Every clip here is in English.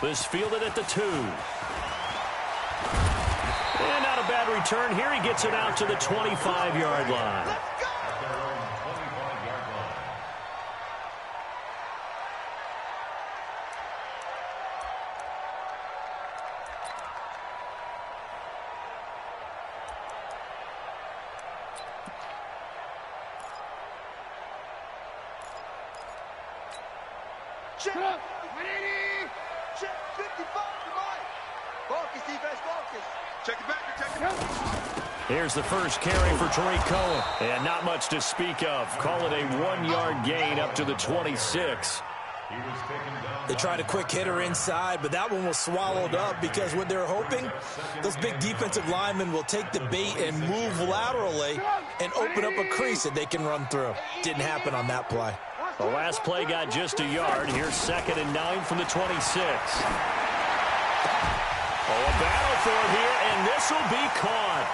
This fielded at the 2. And not a bad return here. He gets it out to the 25-yard line. Check. 180. Check. 55. Focus, defense, focus. Check it back. Check it out. Here's the first carry for Tariq Cohen. And not much to speak of. Call it a 1-yard gain up to the 26. They tried a quick hitter inside, but that one was swallowed up because what they're hoping, those big defensive linemen will take the bait and move laterally and open up a crease that they can run through. Didn't happen on that play. The last play got just a yard. Here's 2nd and 9 from the 26. Oh, a battle for it here, and this will be caught.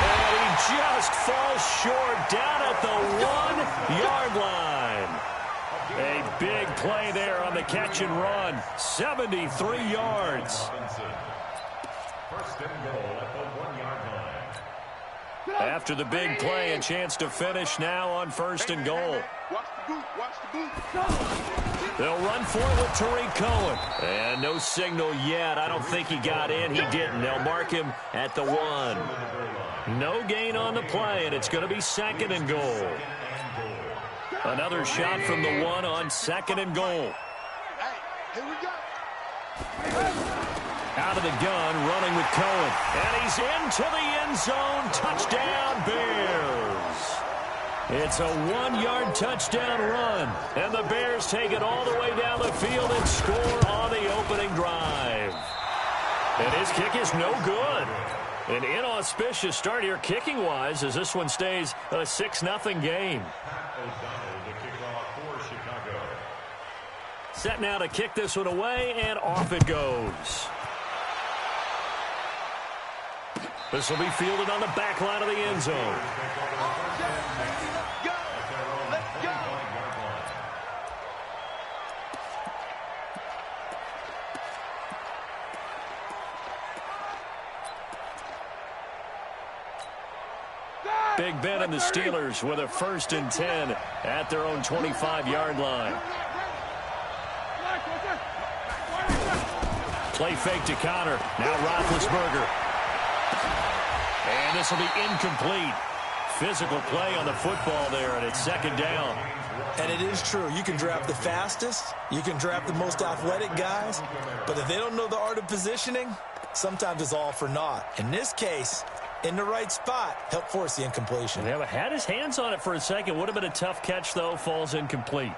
And he just falls short down at the 1-yard line. A big play there on the catch and run. 73 yards. First and goal at the 1-yard line. After the big play, a chance to finish now on 1st and goal. Watch the boot. Watch the boot. They'll run for it with Tariq Cohen. And no signal yet. I don't think he got in. He didn't. They'll mark him at the 1. No gain on the play, and it's going to be 2nd and goal. Another shot from the 1 on 2nd and goal. Hey, here we go. Out of the gun, running with Cohen. And he's into the end zone. Touchdown, Bears. It's a 1-yard touchdown run. And the Bears take it all the way down the field and score on the opening drive. And his kick is no good. An inauspicious start here kicking-wise as this one stays a 6-0 game. Set now to kick this one away, and off it goes. This will be fielded on the back line of the end zone. Big Ben and the Steelers with a 1st and 10 at their own 25-yard line. Play fake to Connor. Now Roethlisberger. And this will be incomplete. Physical play on the football there, and it's 2nd down. And it is true. You can draft the fastest. You can draft the most athletic guys. But if they don't know the art of positioning, sometimes it's all for naught. In this case, in the right spot, help force the incompletion. Yeah, but had his hands on it for a second. Would have been a tough catch, though. Falls incomplete.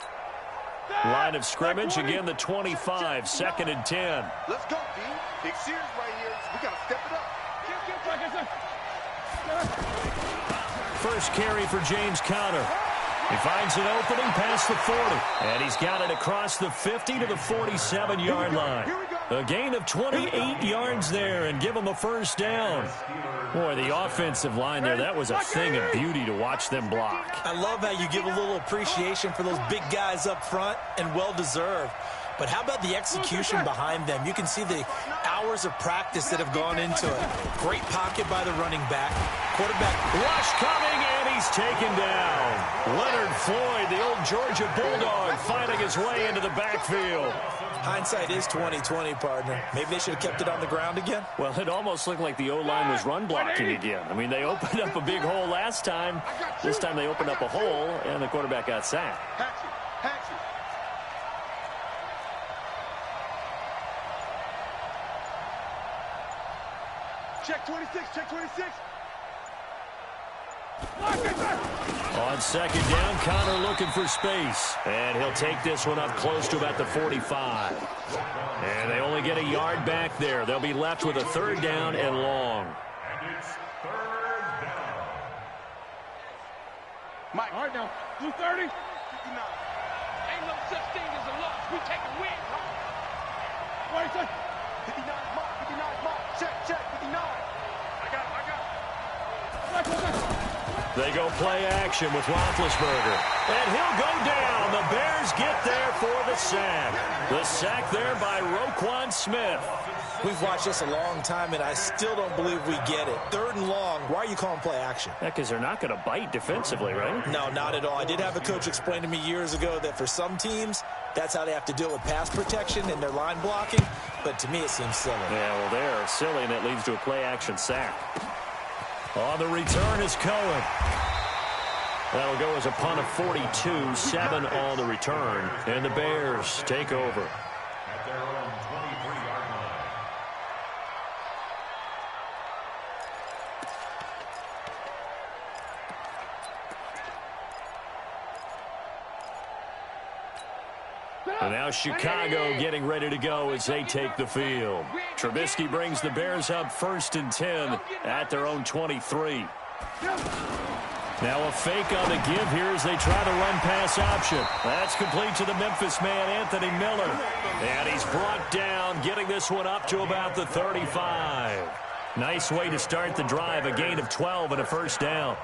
Line of scrimmage, again, the 25, 2nd and 10. Let's go, D. Big series right here. We got to step it up. First carry for James Conner. He finds an opening past the 40. And he's got it across the 50 to the 47-yard line. A gain of 28 yards there and give him a 1st down. Boy, the offensive line there, that was a thing of beauty to watch them block. I love how you give a little appreciation for those big guys up front, and well-deserved. But how about the execution behind them? You can see the hours of practice that have gone into it. Great pocket by the running back. Quarterback rush coming, and he's taken down. Leonard Floyd, the old Georgia Bulldog, finding his way into the backfield. Hindsight is 20/20, partner. Maybe they should have kept it on the ground again. Well, it almost looked like the O-line was run blocking again. I mean, they opened up a big hole last time. This time they opened up a hole, and the quarterback got sacked. Check 26, check 26. On 2nd down, Connor looking for space. And he'll take this one up close to about the 45. And they only get a yard back there. They'll be left with a 3rd down and long. And it's 3rd down. Mike. All right, now, 230. 59. Ain't no such thing as a loss. We take a win. What is that? 59, Mark, 59, Mark. Check, 59. I got it. What? They go play action with Roethlisberger. And he'll go down. The Bears get there for the sack. The sack there by Roquan Smith. We've watched this a long time, and I still don't believe we get it. 3rd and long, why are you calling play action? Yeah, because they're not going to bite defensively, right? No, not at all. I did have a coach explain to me years ago that for some teams, that's how they have to deal with pass protection and their line blocking. But to me, it seems silly. Yeah, well, they're silly, and it leads to a play action sack. On the return is Cohen. That'll go as a punt of 42, 7 on the return. And the Bears take over. At their own 23-yard line. And now Chicago getting ready to go as they take the field. Trubisky brings the Bears up 1st and 10 at their own 23. Now a fake on the give here as they try to run pass option. That's complete to the Memphis man, Anthony Miller. And he's brought down, getting this one up to about the 35. Nice way to start the drive, a gain of 12 and a first down.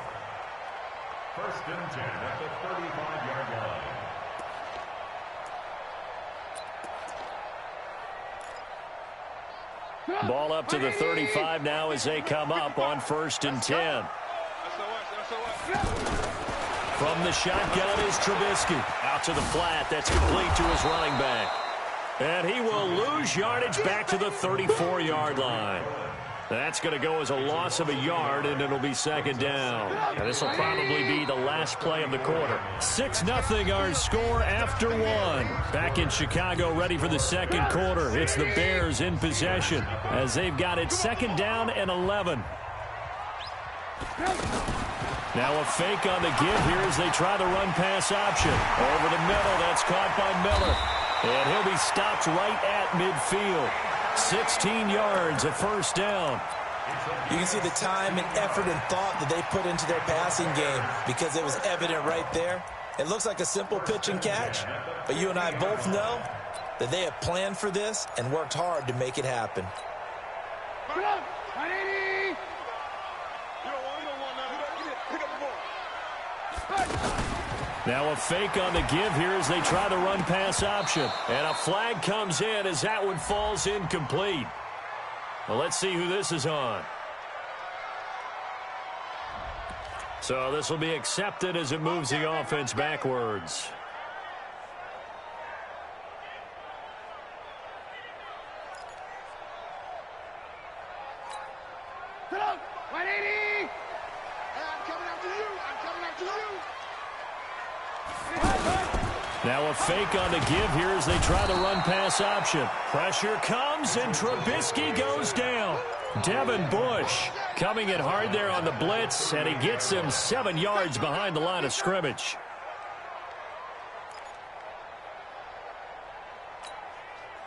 1st and 10 at the 35-yard line. Ball up to the 35 now as they come up on 1st and 10. From the shotgun is Trubisky. Out to the flat. That's complete to his running back. And he will lose yardage back to the 34-yard line. That's going to go as a loss of a yard, and it'll be 2nd down. And this will probably be the last play of the quarter. 6-0 our score after 1. Back in Chicago, ready for the 2nd quarter. It's the Bears in possession as they've got it 2nd down and 11. Now a fake on the give here as they try the run pass option. Over the middle, that's caught by Miller. And he'll be stopped right at midfield. 16 yards, a first down. You can see the time and effort and thought that they put into their passing game because it was evident right there. It looks like a simple pitch and catch, but you and I both know that they have planned for this and worked hard to make it happen. Now a fake on the give here as they try the run pass option. And a flag comes in as that one falls incomplete. Well, let's see who this is on. So this will be accepted as it moves the offense backwards. Now a fake on the give here as they try the run pass option. Pressure comes and Trubisky goes down. Devin Bush coming in hard there on the blitz, and he gets him 7 yards behind the line of scrimmage.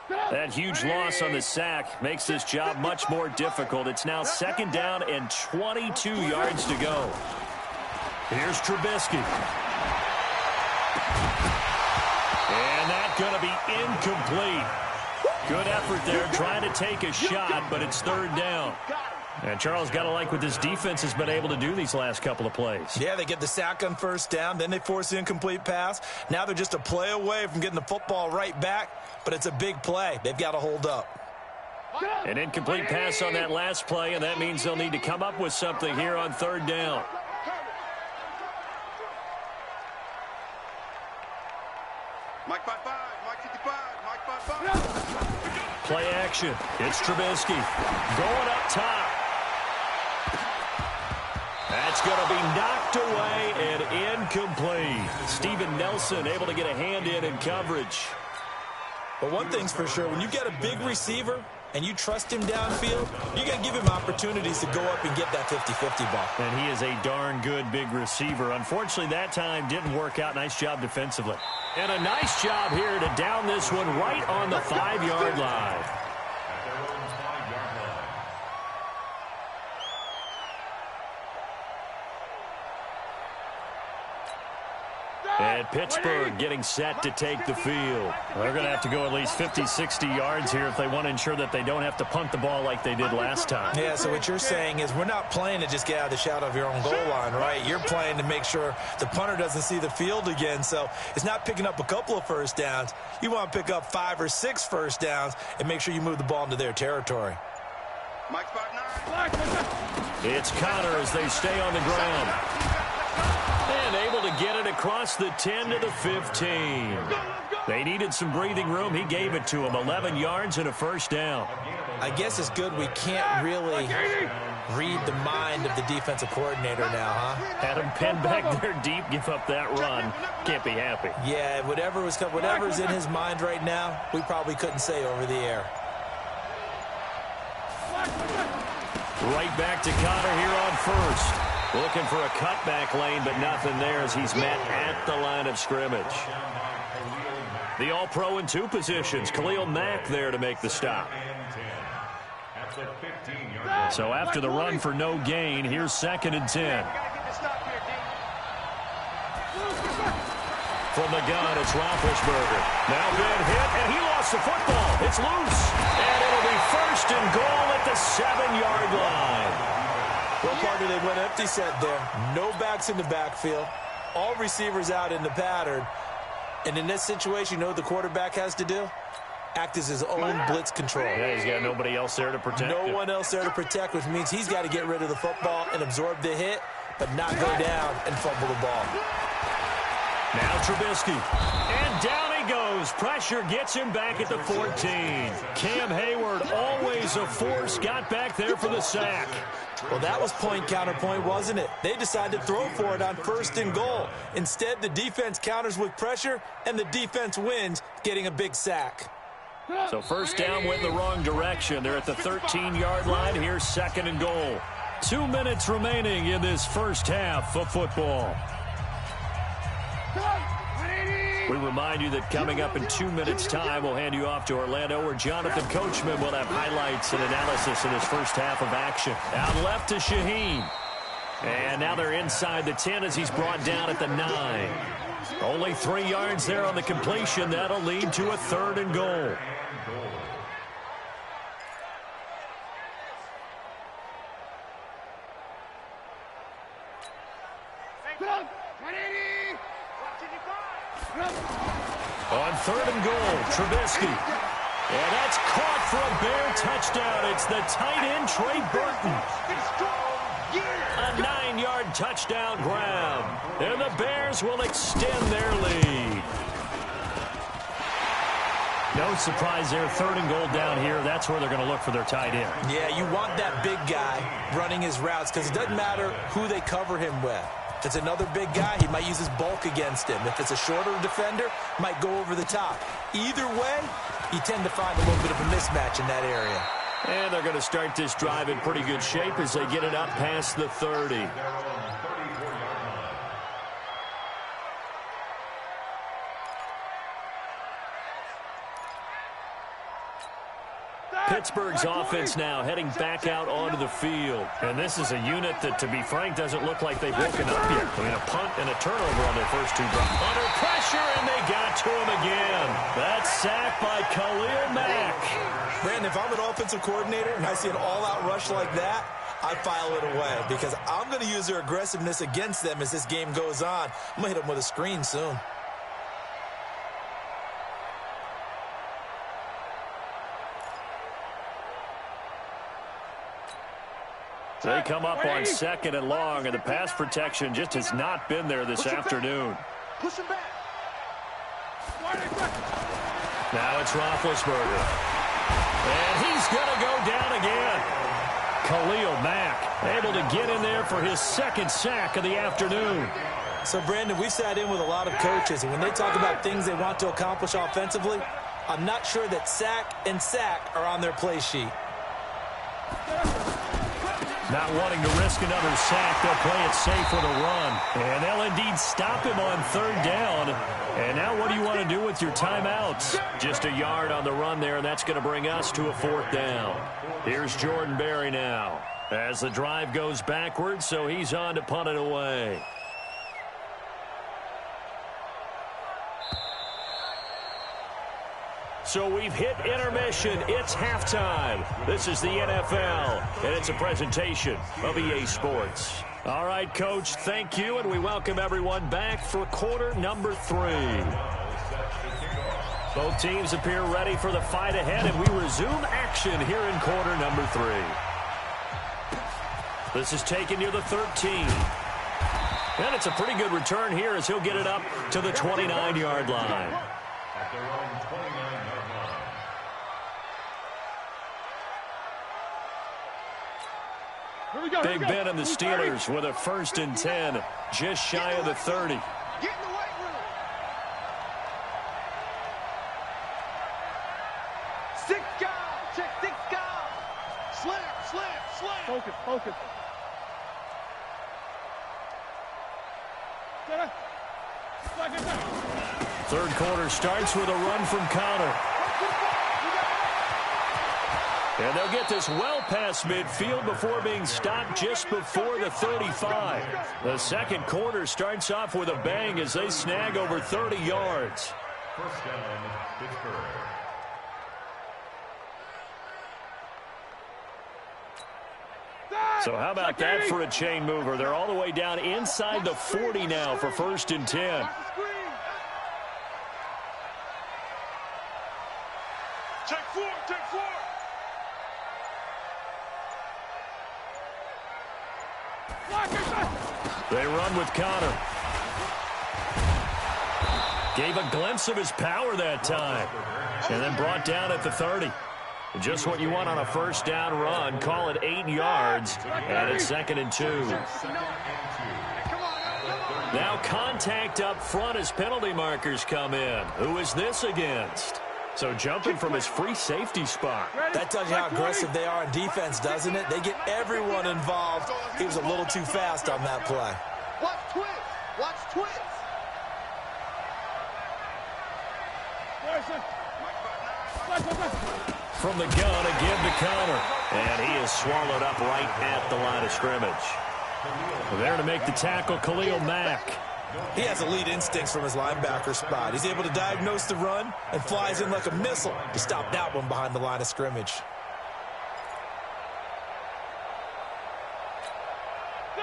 That huge loss on the sack makes this job much more difficult. It's now 2nd down and 22 yards to go. Here's Trubisky. And that's going to be incomplete. Good effort there, trying to take a shot, but it's 3rd down. And Charles, got to like what this defense has been able to do these last couple of plays. Yeah, they get the sack on 1st down, then they force the incomplete pass. Now they're just a play away from getting the football right back, but it's a big play. They've got to hold up. An incomplete pass on that last play, and that means they'll need to come up with something here on 3rd down. Mike 5-5, Mike 55, Mike 5-5. Play action. It's Trubisky going up top. That's going to be knocked away and incomplete. Steven Nelson able to get a hand in coverage. But one thing's for sure, when you get a big receiver and you trust him downfield, you got to give him opportunities to go up and get that 50-50 ball. And he is a darn good big receiver. Unfortunately, that time didn't work out. Nice job defensively. And a nice job here to down this one right on the 5-yard line. And Pittsburgh getting set to take the field. They're going to have to go at least 50, 60 yards here if they want to ensure that they don't have to punt the ball like they did last time. Yeah, so what you're saying is we're not playing to just get out of the shadow of your own goal line, right? You're playing to make sure the punter doesn't see the field again. So it's not picking up a couple of first downs. You want to pick up 5 or 6 first downs and make sure you move the ball into their territory. Mike spot 9. It's Connor as they stay on the ground. And able to get it across the 10 to the 15. They needed some breathing room. He gave it to them. 11 yards and a first down. I guess it's good we can't really read the mind of the defensive coordinator now, huh? Had him pinned back there deep, give up that run. Can't be happy. Yeah, whatever's in his mind right now, we probably couldn't say over the air. Right back to Connor here on first. Looking for a cutback lane, but nothing there as he's met at the line of scrimmage. The All-Pro in 2 positions. Khalil Mack there to make the stop. So after the run for no gain, here's 2nd and 10. From the gun, it's Roethlisberger. Now been hit, and he lost the football. It's loose, and it'll be 1st and goal at the 7-yard line. Well, partner, they went empty set there. No backs in the backfield. All receivers out in the pattern. And in this situation, you know what the quarterback has to do? Act as his own blitz control. Yeah, he's got nobody else there to protect him. No one else there to protect, which means he's got to get rid of the football and absorb the hit, but not go down and fumble the ball. Now Trubisky. And down he goes. Pressure gets him back at the 14. Cam Hayward, always a force, got back there for the sack. Well, that was point counterpoint, wasn't it? They decided to throw for it on 1st and goal. Instead, the defense counters with pressure, and the defense wins, getting a big sack. So first down went in the wrong direction. They're at the 13-yard line. Here's 2nd and goal. 2 minutes remaining in this first half of football. We remind you that coming up in 2 minutes' time, we'll hand you off to Orlando, where Jonathan Coachman will have highlights and analysis in his first half of action. Out left to Shaheen. And now they're inside the 10 as he's brought down at the 9. Only 3 yards there on the completion. That'll lead to a 3rd and goal. On 3rd and goal, Trubisky. And that's caught for a Bear touchdown. It's the tight end, Trey Burton. A 9-yard touchdown grab. And the Bears will extend their lead. No surprise there. 3rd and goal down here. That's where they're going to look for their tight end. Yeah, you want that big guy running his routes because it doesn't matter who they cover him with. If it's another big guy, he might use his bulk against him. If it's a shorter defender, might go over the top. Either way, you tend to find a little bit of a mismatch in that area. And they're going to start this drive in pretty good shape as they get it up past the 30. Pittsburgh's offense now heading back out onto the field. And this is a unit that, to be frank, doesn't look like they've woken up yet. I mean, a punt and a turnover on their first 2 drives. Under pressure, and they got to him again. That sack by Khalil Mack. Brandon, if I'm an offensive coordinator and I see an all-out rush like that, I file it away because I'm going to use their aggressiveness against them as this game goes on. I'm going to hit them with a screen soon. They come up on 2nd and long, and the pass protection just has not been there this afternoon. Push him back. Now it's Roethlisberger. And he's going to go down again. Khalil Mack able to get in there for his 2nd sack of the afternoon. So, Brandon, we've sat in with a lot of coaches, and when they talk about things they want to accomplish offensively, I'm not sure that sack and sack are on their play sheet. Not wanting to risk another sack, they'll play it safe with a run. And they'll indeed stop him on 3rd down. And now what do you want to do with your timeouts? Just a yard on the run there, and that's going to bring us to a 4th down. Here's Jordan Berry now as the drive goes backwards, so he's on to punt it away. So we've hit intermission. It's halftime. This is the NFL, and it's a presentation of EA Sports. All right, Coach, thank you, and we welcome everyone back for quarter number 3. Both teams appear ready for the fight ahead, and we resume action here in quarter number 3. This is taken near the 13. And it's a pretty good return here as he'll get it up to the 29-yard line. At their own 29-yard line. Big Ben and the Steelers with a 1st and 10, just shy of the 30. Get in the weight room. 6 guys. Check 6 guys. Slam. Focus. Third quarter starts with a run from Connor. And they'll get this well past midfield before being stopped just before the 35. The second quarter starts off with a bang as they snag over 30 yards. First down, Pittsburgh. So how about that for a chain mover? They're all the way down inside the 40 now for 1st and 10. Check 4. They run with Connor. Gave a glimpse of his power that time. And then brought down at the 30. Just what you want on a 1st down run. Call it 8 yards. And it's 2nd and 2. Now contact up front as penalty markers come in. Who is this against? So jumping from his free safety spot. That tells you how aggressive they are on defense, doesn't it? They get everyone involved. He was a little too fast on that play. Watch twist. From the gun, a give to Connor. And he is swallowed up right at the line of scrimmage. There to make the tackle, Khalil Mack. He has elite instincts from his linebacker spot. He's able to diagnose the run and flies in like a missile to stop that one behind the line of scrimmage.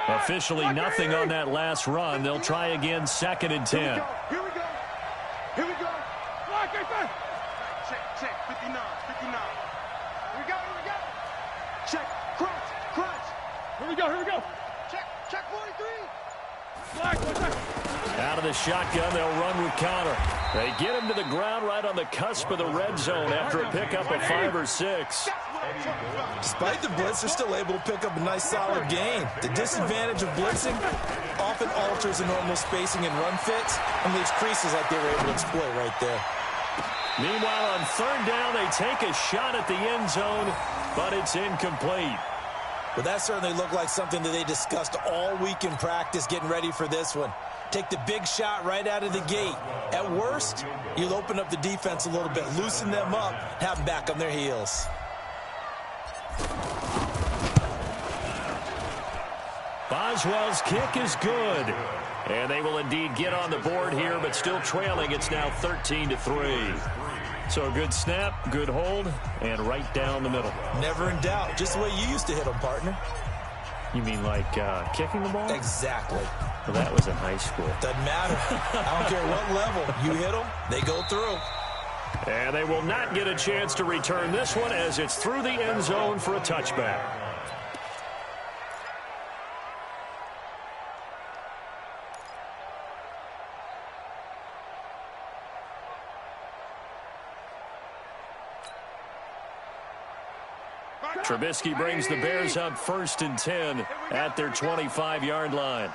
Officially nothing on that last run. They'll try again, 2nd and 10. Here we go. Check. 59. Here we go. Check. Crunch. Here we go. Check 43. Out of the shotgun, they'll run with Connor. They get him to the ground right on the cusp of the red zone after a pickup of 5 or 6. Despite the blitz, they're still able to pick up a nice solid gain. The disadvantage of blitzing often alters the normal spacing and run fits and leaves creases like they were able to exploit right there. Meanwhile, on 3rd down, they take a shot at the end zone, but it's incomplete. But that certainly looked like something that they discussed all week in practice getting ready for this one. Take the big shot right out of the gate. At worst, you'll open up the defense a little bit, loosen them up, have them back on their heels. Boswell's kick is good. And they will indeed get on the board here, but still trailing. It's now 13-3. So a good snap, good hold, and right down the middle. Never in doubt. Just the way you used to hit them, partner. You mean like kicking the ball? Exactly. Well, that was in high school. Doesn't matter. I don't care what level. You hit them, they go through. And they will not get a chance to return this one as it's through the end zone for a touchback. Trubisky brings the Bears up 1st and 10 at their 25-yard line.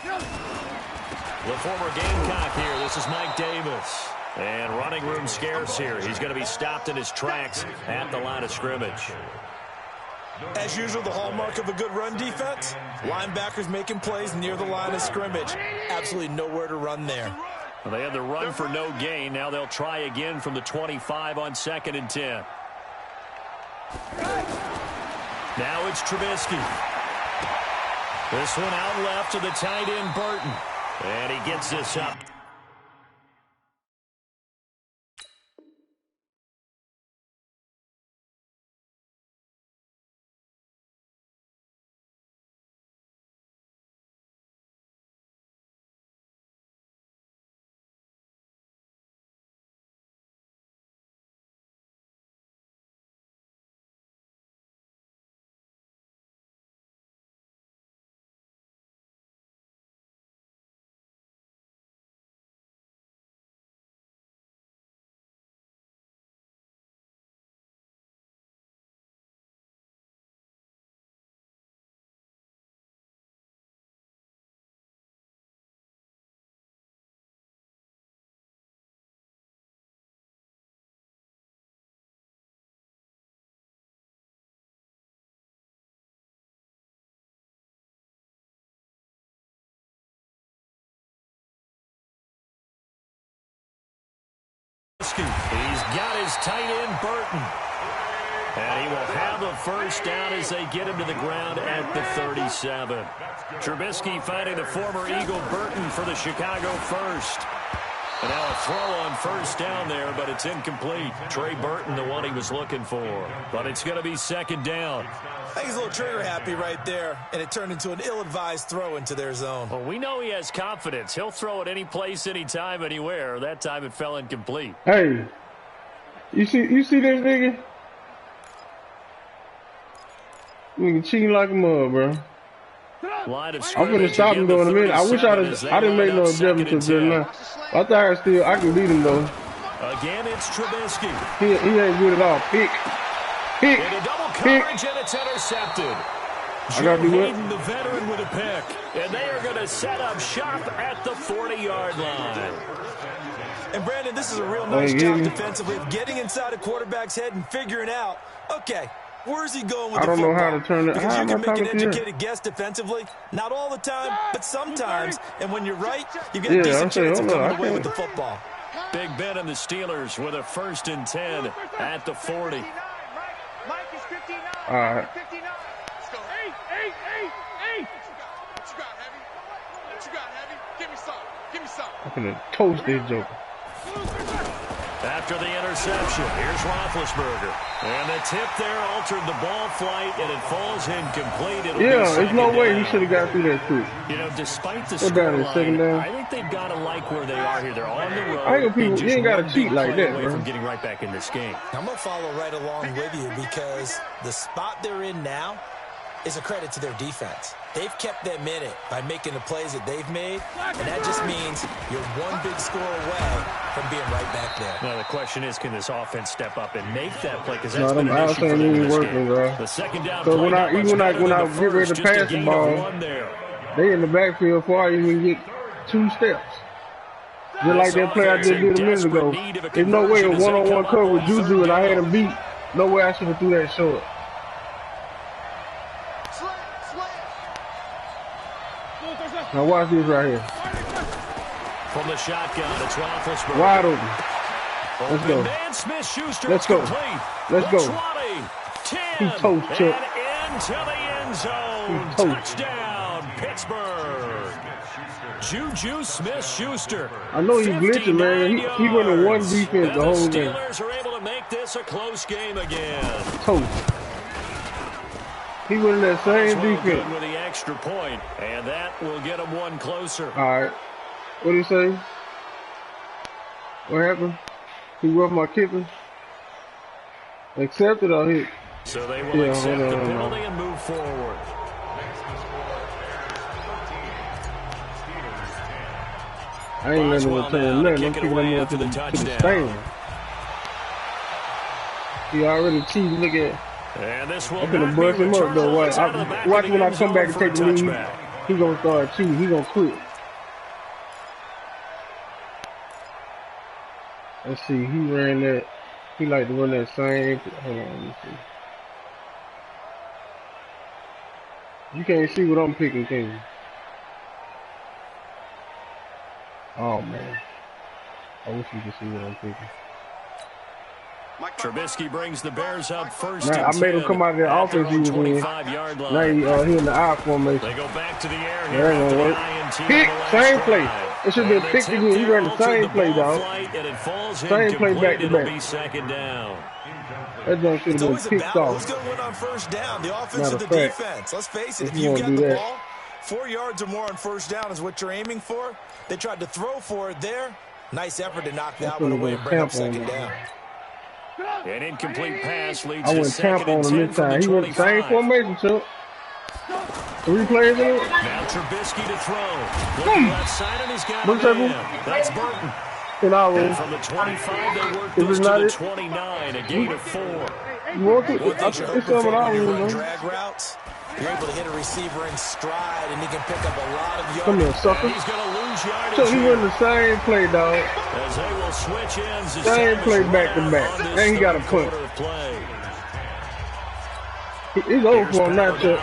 The former Gamecock here. This is Mike Davis. And running room scarce here. He's going to be stopped in his tracks at the line of scrimmage. As usual, the hallmark of a good run defense, linebackers making plays near the line of scrimmage. Absolutely nowhere to run there. Well, they had the run for no gain. Now they'll try again from the 25 on 2nd and 10. Now it's Trubisky. This one out left to the tight end, Burton. And he gets this up He's got his tight end, Burton. And he will have a first down as they get him to the ground at the 37. Trubisky finding the former Eagle Burton for the Chicago first. And now a throw on first down there, but it's incomplete. Trey Burton, the one he was looking for. But it's going to be second down. I think he's a little trigger happy right there, and it turned into an ill-advised throw into their zone. Well, we know he has confidence. He'll throw it any place, anytime, anywhere. That time it fell incomplete. Hey, you see this nigga? Nigga cheating like a mug, bro. I'm gonna stop him though in a minute. I wish I didn't make no adjustment to this now. I thought I can beat him though. Again, it's Trubisky. He ain't good at all. Pick. Into double coverage, and it's intercepted. I gotta do what? Hayden, the veteran, with a pick. And they are going to set up shop at the 40-yard line. And, Brandon, this is a real nice job defensively of getting inside a quarterback's head and figuring out, okay, where's he going with the football? I don't know how to turn it. Because you can make an educated guess defensively. Not all the time, but sometimes. And when you're right, you've got a decent chance of coming away with the football. Big Ben and the Steelers with a 1st and 10 at the 40. Mike is 59. All right. 59. Let's go. Hey. What you got, Heavy? Give me some. I'm gonna toast this joker. After the interception, here's Roethlisberger. And the tip there altered the ball flight, and it falls incomplete. There's no way he should have got through that quick. You know, despite the scoreline, I think they've got to like where they are here. They're on the road. I think people, you ain't got to cheat like that, bro. From getting right back in this game. I'm going to follow right along with you because the spot they're in now is a credit to their defense. They've kept them in it by making the plays that they've made, and that just means you're one big score away from being right back there. Now, the question is, can this offense step up and make that play? Because no, that's been an issue for them in this game. Bro. The second down so play, when I get ready to pass the ball, they in the backfield before I even get 2 steps. Just like that play I just did a minute ago. There's no way a one-on-one cover with Juju and I had him beat. No way I should have threw that short. Now watch this right here. From the shotgun, it's Roethlisberger. Wide open. Let's go. Let's go. Let's go. 20, 10, he toast, Chuck. And into the end zone. Touchdown, Pittsburgh. Juju Smith-Schuster. I know he's glitching, man. He went in one defense the whole game. The Steelers are able to make this a close game again. Toast. He went in that same defense. With the extra point, and that will get him one closer. All right. What did he say? What happened? He roughed my kicker. Accepted or hit? So they will accept the penalty and move forward. I ain't letting him return nothing. I'm kicking him up to the stand. He already cheated. Look at. And this will I'm gonna bust him up though. Watch when I come back and take the lead. He gonna start cheating. He gonna quit. Let's see. He ran that. He like to run that same. Hold on. Let me see. You can't see what I'm picking, can you? Oh man. I wish you could see what I'm picking. Trubisky brings the Bears up first. Now, I made him come out of the offense he was in. Now he in the I formation. They go back to the air here. That ain't gonna work. Pick, same play. It should have been picked again. He ran the same play, dog. Same play back to back. That jump should have been picked off. Who's going to win on first down? The offense or the defense? Let's face it, if you get the ball, 4 yards or more on first down is what you're aiming for. They tried to throw for it there. Nice effort to knock that one away and bring up second down. An incomplete pass leads I to went second and 10 this time. He went the same formation, Chuck. 3 players in it. Now Trubisky to throw. Left side and he's got it. That's Burton. And from the 25, they work this to the 29, a gain of 4. You want to? It's something I don't drag routes. You're able to hit a receiver in stride, and he can pick up a lot of yards. Come here, sucker. He's going to lose yardage. So he went the same play, dog. As they will switch ends. Same play back to back. And he got a punt. He's over for him now, Chuck.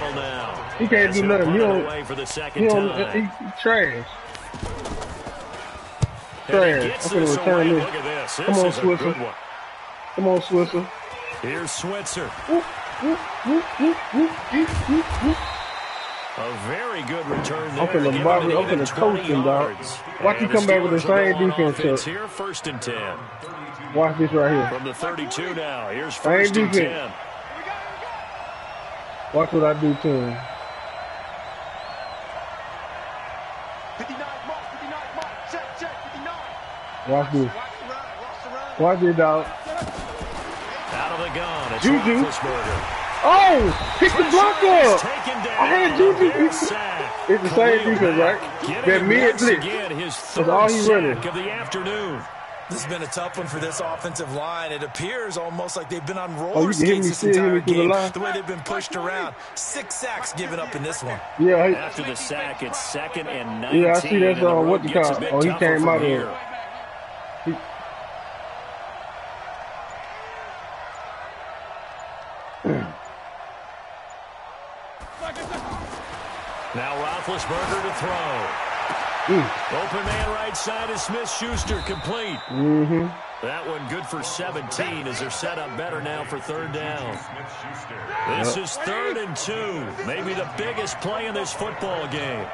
He can't do nothing. He trash. trash. I'm gonna return this. Look at this. Come on, Switzer. Come on, Switzer. Here's Switzer. A very good return there. I'm gonna coach him, dog. Watch you come back with the same defense. Here, 1st and 10. Watch this right here. From the 32 now. Here's 1st and 10. Watch what I do to him. 59, mark, 59, mark. Check, 59. Watch this. Watch this, dog. Out of the gun. It's Juju. Roethlisberger. Oh, pick the block up. I had Juju. It's the same defense, right? That mid blitz. That's all he running. Of the afternoon. This has been a tough one for this offensive line. It appears almost like they've been on Oh, roller you can hear skates me this entire game. the The way they've been pushed around. 6 sacks given up in this one. Yeah. After the sack, it's 2nd and 19. Yeah, I see that's what you call. Oh, he came out of here. Now Roethlisberger to throw. Open man right side is Smith-Schuster, complete. That one good for 17 as they're set up better now for 3rd down. This is 3rd and 2. Maybe the biggest play in this football game.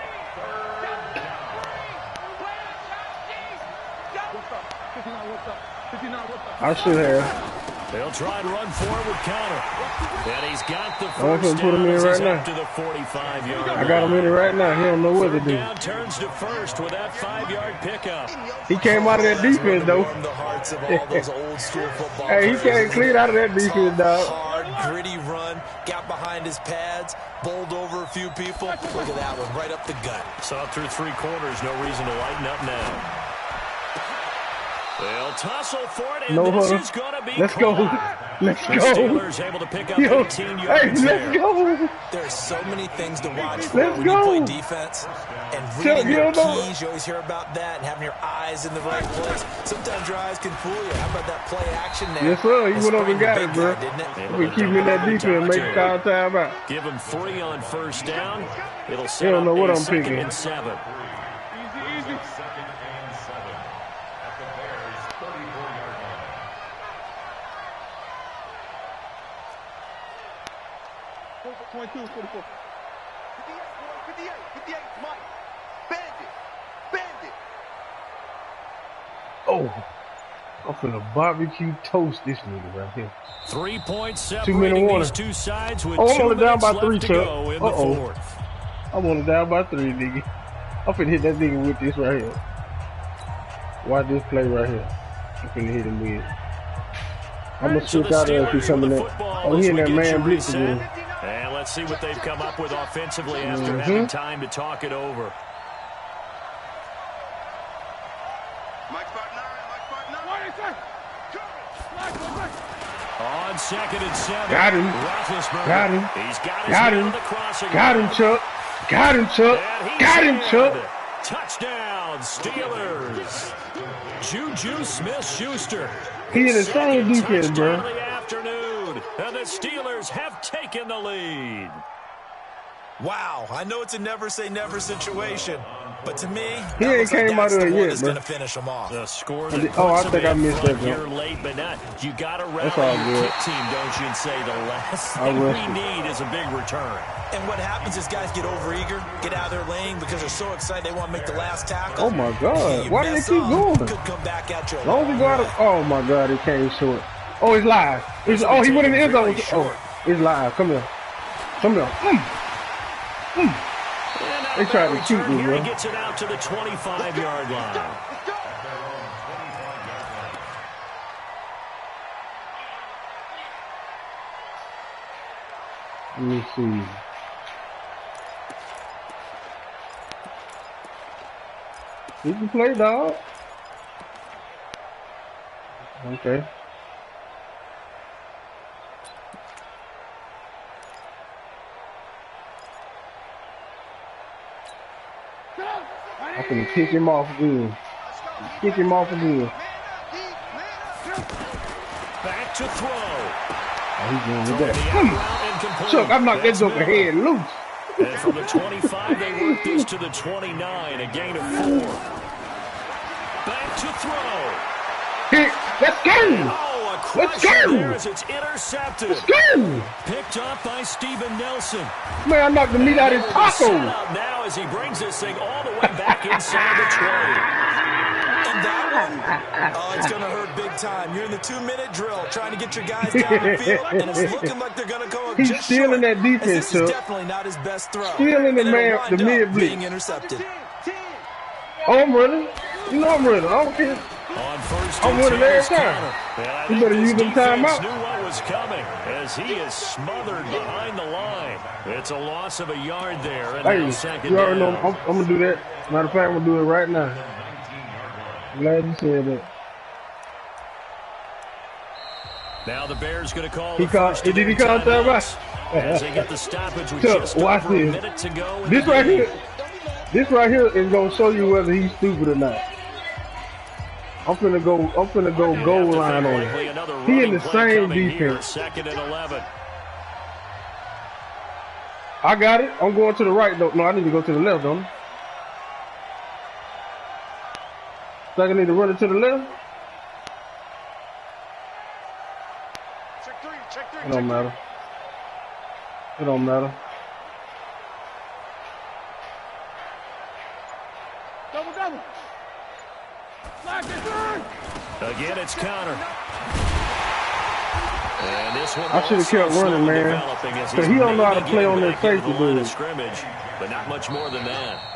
I should have. They'll try and run forward with counter. And he's got the I'm first gonna put him in down right as he's now. up to the 45-yard line. I got him in it right now. He don't know what to do. Down turns to 1st with that 5-yard pickup. He came out of that defense, though. Warm the hearts of all those old school football Hey, he players. came clean out of that defense, dog. Hard, gritty run, got behind his pads, bowled over a few people. Look at that one, right up the gut. Saw through 3 quarters, no reason to lighten up now. They'll tussle for it, and No this huddle. is going to be Let's go. caught. Let's The go. Steelers able to pick up Yo, 18 hey, yards let's there. go. There's so many things to watch for Let's when go. you play defense. And Tell reading me your about it. keys, you always hear about that, and having your eyes in the right place. Sometimes your eyes can fool you. How about that play action there? Yes, sir. He That went over and sprayed the got big it, bro. guy, didn't it? We keep him in that defense and make the time out. Give him 3 on 1st down. It'll set They don't know up what a I'm 2nd picking. and 7. Point 2, 44. 58, Mike. Bandit. Oh, I'm finna barbecue toast this nigga right here. 3 points 2 minute separating warning. these two sides with Oh, I'm 2 only down minutes by left 3, to Chuck. go in the 4th. I'm only down by 3, nigga. I'm finna hit that nigga with this right here. Watch this play right here. I'm finna hit him with it. I'm gonna switch out there if he's coming in. Oh, he in that man blitz again. And let's see what they've come up with offensively after having time to talk it over. Mike spot 9. On 2nd and 7. Got him. Roethlisberger. Got him. He's got his Got man him. on the crossing Got him, line. Chuck. Got him, Chuck. And he's Got him, in. Chuck. Touchdown, Steelers. Juju Smith-Schuster. He in the same defense, Touchdown bro. of the afternoon. And the Steelers have taken the lead. Wow, I know it's a never say never situation, but to me, He that ain't looks like came out that's of the it one yet, that's bro. going to finish them off. The score that I puts think them I in missed front that here jump. late, but not. You got to That's rally all your good. kick team, don't you, and say the last I thing we rushed it. need is a big return. And what happens is guys get overeager, get out of their lane because they're so excited they want to make the last tackle. Oh, my God. You Why do they mess keep up, going? Could come back at you. As long as he go out of, oh my God, it came short. Oh, it's live. Oh, he went in the end zone. Oh, it's live. Come here. Come here. They tried to shoot me, Here bro. he gets it out to the 25-yard line. Let me see. You can play, dog. Okay. I can kick him off again. Kick him off again. Back to throw. Oh, he's going with that. Incomplete. Chuck, I knocked that That's joker Miller. head loose. And from the 25, they work this to the 29, a gain of 4. bank to throw. Hit. Let's go. Oh, a Let's crusher go. there as it's intercepted. Let's go. Picked up by Steven Nelson. Man, I knocked the meat out of his taco. Set up now as he brings this thing all the way back inside the 20. And that one, oh, it's going to hurt big time. You're in the 2-minute drill trying to get your guys down the field, and it's looking like they're going to go up He's just still in short, that defense, this is Chuck. definitely not his best throw. Still in the And man, it'll the wind mid up blitz. being intercepted. Oh, I'm running. You know I'm running. I don't care. On first I'm and running 10 every is time. Connor. And I You think better this use them defense timeouts. knew what was coming as he is smothered behind the line. It's a loss of a yard there. And Hey, now second you already know down. I'm going to do that. Matter of fact, I'm going to do it right now. Glad you said that. Now the Bears going to call He the called. first Did he of their call that timeouts right? as they get the stoppage with Chuck, just watch over a this. minute to go. in This the right game. here. This right here is gonna show you whether he's stupid or not. I'm finna go goal line on him. He in the same defense. Second and 11. I got it. I'm going to the right though. No, I need to go to the left, don't I? Think I need to run it to the left? It don't matter. It don't matter. Double. Again, it's Connor. And this one I should have kept running, man. Because he don't know how to play on that safety, dude. Scrimmage, but not much more than that.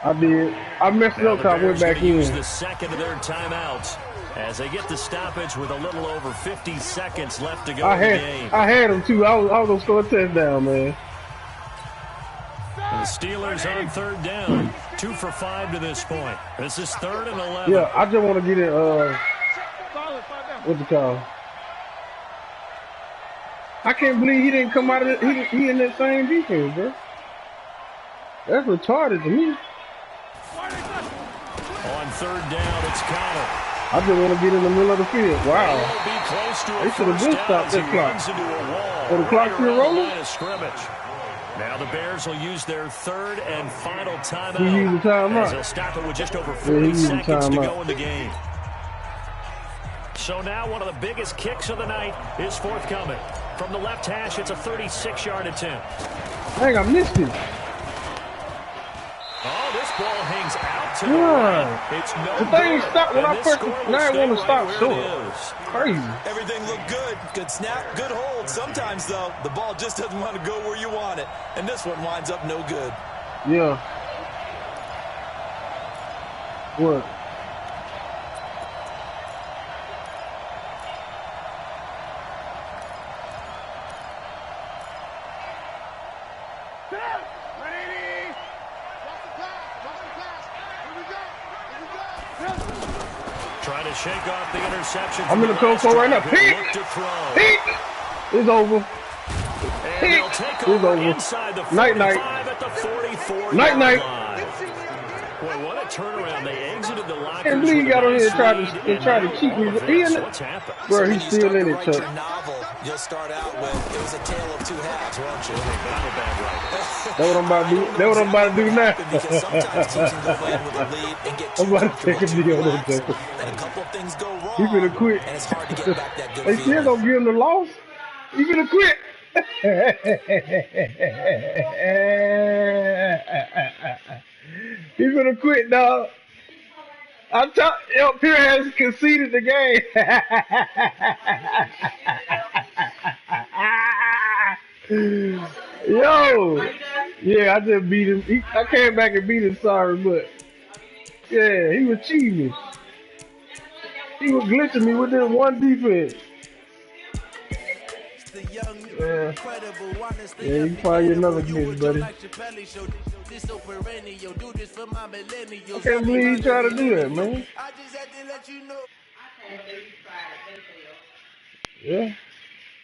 I did. I messed it up because I went back Use in. the second of their timeouts as they get the stoppage with a little over 50 seconds left to go in the game. I had him too. I was gonna score a touchdown, man. The Steelers on third down. 2 for 5 to this point. This is 3rd and 11. Yeah, I just want to get it. What's it called? I can't believe he didn't come out of it. He in that same defense, bro. That's retarded to me. On third down, it's Connor. I just want to get in the middle of the field. Wow. Be close to They should have been stopped that clock. Or the clock still rolling? Now the Bears will use their 3rd and final timeout. He used the timeout. As they'll stop it with just over he 40 used the seconds to timeout. go in the game. So now one of the biggest kicks of the night is forthcoming. From the left hash, it's a 36-yard attempt. Dang, I missed it. Oh, this ball hangs out to the Yeah. right. It's no The thing good. stopped when And I this first. score will Now I stay want to right stop where it short. is. Crazy. Everything looked good. Good snap, good hold. Sometimes, though, the ball just doesn't want to go where you want it. And this one winds up no good. Yeah. What? Trying to shake off the interception. I'm in the cold for right now. Peek! Peek! It's over. It's over. Night-night. Night-night. Boy, what a turnaround. They exited the locker. Can't believe he got on here and tried to keep me. He in it. What's happened? Bro, he's still in it, Write Chuck. your novel, you'll start out with, it was a tale of two halves, won't you? That's what I'm about to do. That's what I'm about to do now. Because sometimes teams can go in with a lead and get too I'm about to take a comfortable video too on relaxed, that. and a couple of things go wrong. He finna quit. And it's hard to get back that good They still feeling. gonna give him the loss. He finna quit. He finna quit, dog. I'm telling you, Pierre has conceded the game. Yo, yeah, I just beat him. I came back and beat him, sorry, but yeah, he was cheating. He was glitching me with this one defense. Yeah, you find you another glitch, buddy. I can't believe he tried to do that, man. Yeah.